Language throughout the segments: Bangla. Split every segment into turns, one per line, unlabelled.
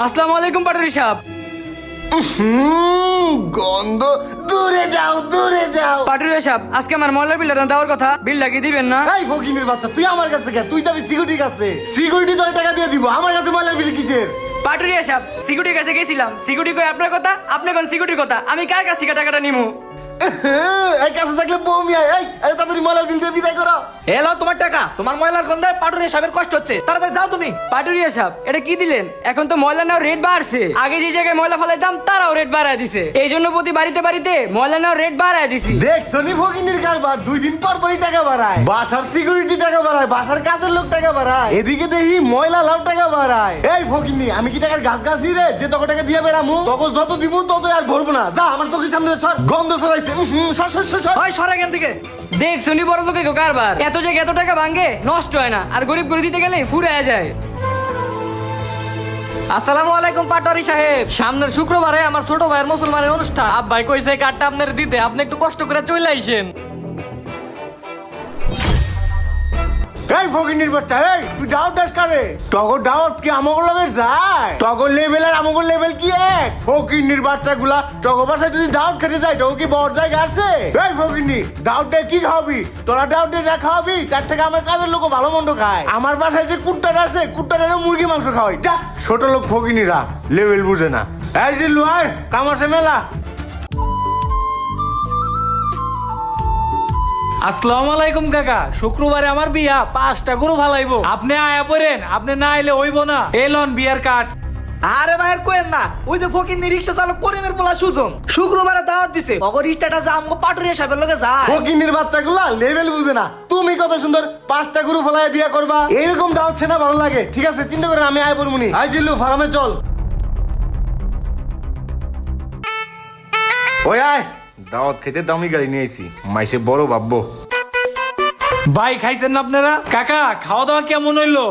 আসসালামু আলাইকুম পাটুরি সাহেব।
গন্ধ, দূরে যাও দূরে যাও।
পাটুরি সাহেব, আজকে আমার ময়লার বিলটা দেওয়ার কথা, বিল লাগিয়ে দিবেন না?
এই ফকিনের বাচ্চা, তুই আমার কাছে কে? তুই যাবি সিকিউরিটির কাছে। সিকিউরিটি তোর টাকা দিয়ে দিব, আমার কাছে ময়লার বিল কিসের?
পাটুরি সাহেব, সিকিউরিটির কাছে গেছিলাম, সিকিউরিটি কই আপনার কথা, আপনি কোন সিকিউরিটির কথা, আমি কার কাছ থেকে টাকাটা নিমু?
এই কাছে থাকলে বমি আয়। এই তাড়াতাড়ি ময়লার বিল দিয়ে বিদায় করো।
এলো তোমার টাকা, তোমার ময়লার গন্ধায় পাটুরিয়া সাহেবের কষ্ট হচ্ছে, তাড়াতাড়ি যাও তুমি।
পাটুরি সাহেব, এটা কি দিলেন? এখন তো ময়লা নেওয়ার রেট বাড়ছে, আগে যে জায়গায় ময়লা ফেলাইতাম তারাও রেট বাড়ায় দিছে, এই জন্য প্রতি বাড়িতে বাড়িতে ময়লা নেওয়ার রেট বাড়ায় দিছি।
দেখছো নি ফকিনের কারবার, 2 দিন পর পরই টাকা বাড়ায়। বাসার সিকিউরিটি টাকা বাড়ায়, বাসার কাজের লোক টাকা বাড়ায়, এদিকে দেখি ময়লা লাভ টাকা বাড়ায়। এই ফকিনি, আমি কি টাকার গাছ গাছি রে যে তোকে টাকা দিয়ে বেড়ামু? তোকে যত দিমু তত আর ভরবো না। যা আমার চোখের সামনে সর, গন্ধ ছড়াইছে। সর।
ওই সরে এখান থেকে।
দেখ শুনি বড় লোকে কারবার, এত জায়গায় এত টাকা ভাঙে, নষ্ট হয় না, আর গরিব করে দিতে গেলে ফুরায় যায়।
আসসালামু আলাইকুম পাটোয়ারি সাহেব, সামনের শুক্রবারে আমার ছোট ভাইয়ের মুসলমানের অনুষ্ঠান, আব্বাই কইছে এই কার্ডটা আপনার দিতে, আপনি একটু কষ্ট করে চলে আইসেন।
এই ফকিনির বাচ্চা, এই তুই ডাউট দাস কারে? টগর ডাউট কি আমাকে লগে যায়? টগর লেভেল আর আমাকে লেভেল কি এক? ফকিনির বাচ্চাগুলা টগর বাসায় যদি ডাউট খেতে যায় টগর কি বড় জায়গা আছে? এই ফকিনি, ডাউটে কি খাওয়াবি? তোরা ডাউটে যা খাওয়াবি তার থেকে আমার কাজের লোক ভালো মন্দ খায়। আমার বাসায় যে কুত্তাটা আছে, কুত্তাটারও মুরগি মাংস খাওয়াই। যা, ছোট লোক ফকিনিরা লেভেল বুঝে না। এই যে লুয়ার কামাসে মেলা।
আসসালামু আলাইকুম কাকা, শুক্রবারে আমার বিয়া, 5টা গরু ফালাইবো, আপনি আয়া পড়েন, আপনি না আইলে হইব না। এলন বিয়ার কাঠ।
আরে ভাইয়ের কোয়েন না, ওই যে ফকিন্নি রিক্সা চালক করিমের পোলা সুজন শুক্রবারে দাওয়াত দিছে, অগর রিক্সাটা যা আমগো পাটুরিয়া সাহেবের লগে যায়।
ফকিনির বাচ্চাগুলা লেভেল বুঝে না। তুমি কত সুন্দর 5টা গরু ফলায় বিয়া করবা, এইরকম দাওয়াত না ভালো লাগে। ঠিক আছে, চিন্তা করে আমি আয় পড়মুনি। আই জিল্লু ফার্মে চল। ওই আয়, দাওয়াত খেতে দামি গাড়ি নিয়ে আইছি, মাইসে বড় ভাববো।
ভাই খাইছেন না আপনারা? কাকা খাওয়া দাওয়া কেমন হইলো?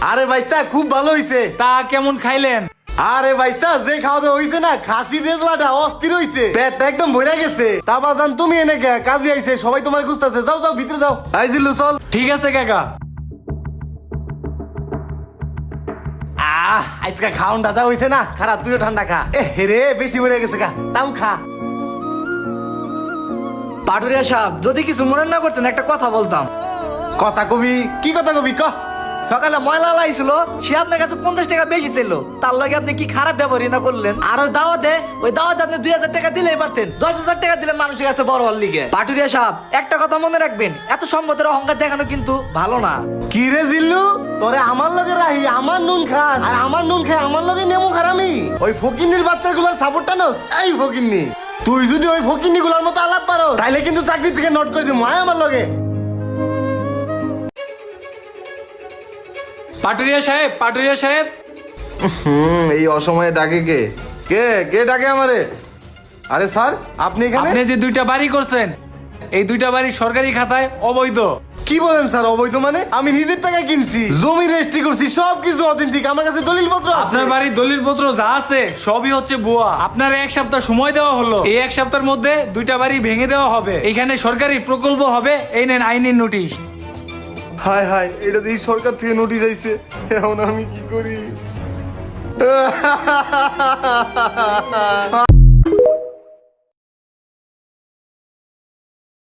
আরে ভাইস্তা খুব ভালো হইছে।
তা কেমন খাইলেন?
আরে ভাইস্তা যে খাওয়া দাওয়া হইছে না, খাসি রেজলাটা অস্থির হইছে, পেটটা একদম ভরে গেছে। তা বাজান তুমি এনে কে? কাজে আইছে, সবাই তোমার খুঁজতেছে। যাও যাও ভিতরে যাও। আই জিল্লু চল।
ঠিক আছে কাকা।
আজকে খাওন দাদা হইছে না, খারাপ তুইও ঠান্ডা খা। এ রে বেশি ভরে গেছে গা, তাও খা।
পাটুরিয়া সাহেব, যদি কিছু মনে না করতেন একটা কথা বলতাম।
কথা কবি? কি কথা কবি ক?
সকালে ময়লা লাইছিল, সে আপনার কাছে 50 টাকা বেশি ছিল, তার লগে আপনি কি খারাপ ব্যবহারই না করলেন? আর ওই দাওয়াতে আপনি 2000 টাকা দিলেই পারতেন, 10,000 টাকা দিলেন মানুষের কাছে বড় হওয়ার লিগে। পাটুরিয়া সাহেব, একটা কথা মনে রাখবেন, এত সম্পদের অহংকার দেখানো কিন্তু ভালো না।
কি রে জিল্লু, তোরে আমার লগে রাহি, আমার নুন খাস, আর আমার নুন খাই আমার লগে নেমু খারামি। ওই ফকিন্নির বাচ্চাগুলোর সাপোর্টটা নস। এই ফকিন্নি, তুই যদি ওই ফকিন্নি গুলার মতো আলাপ পারো তাইলে কিন্তু চাকরি থেকে নোট করে দিবো। আয় আমার লগে।
পাটুরিয়া সাহেব, পাটুরিয়া সাহেব।
এই অসময়ে ডাকে কে? কে কে ডাকে আমারে? আরে স্যার, আপনি এখানে?
আপনি যে 2টা বাড়ি করছেন, এই 2টা বাড়ি সরকারি খাতায় অবৈধ।
কি বলেন স্যার? অবৈধ মানে? আমি নিজের টাকায় কিনছি, জমি রেজিস্ট্রি করছি, সবকিছু অথেন্টিক, আমার কাছে দলিলপত্র আছে।
আপনার বাড়ির দলিলপত্র যা আছে সবই হচ্ছে ভুয়া। আপনার 1 সপ্তাহ সময় দেওয়া হলো, এই 1 সপ্তাহের মধ্যে 2টা বাড়ি ভেঙে দেওয়া হবে, এখানে সরকারি প্রকল্প হবে, এই নেন আইনি নোটিশ।
হায় হায়, এটা দেখি সরকার থেকে নোটিশ আইছে, এখন আমি কি করি?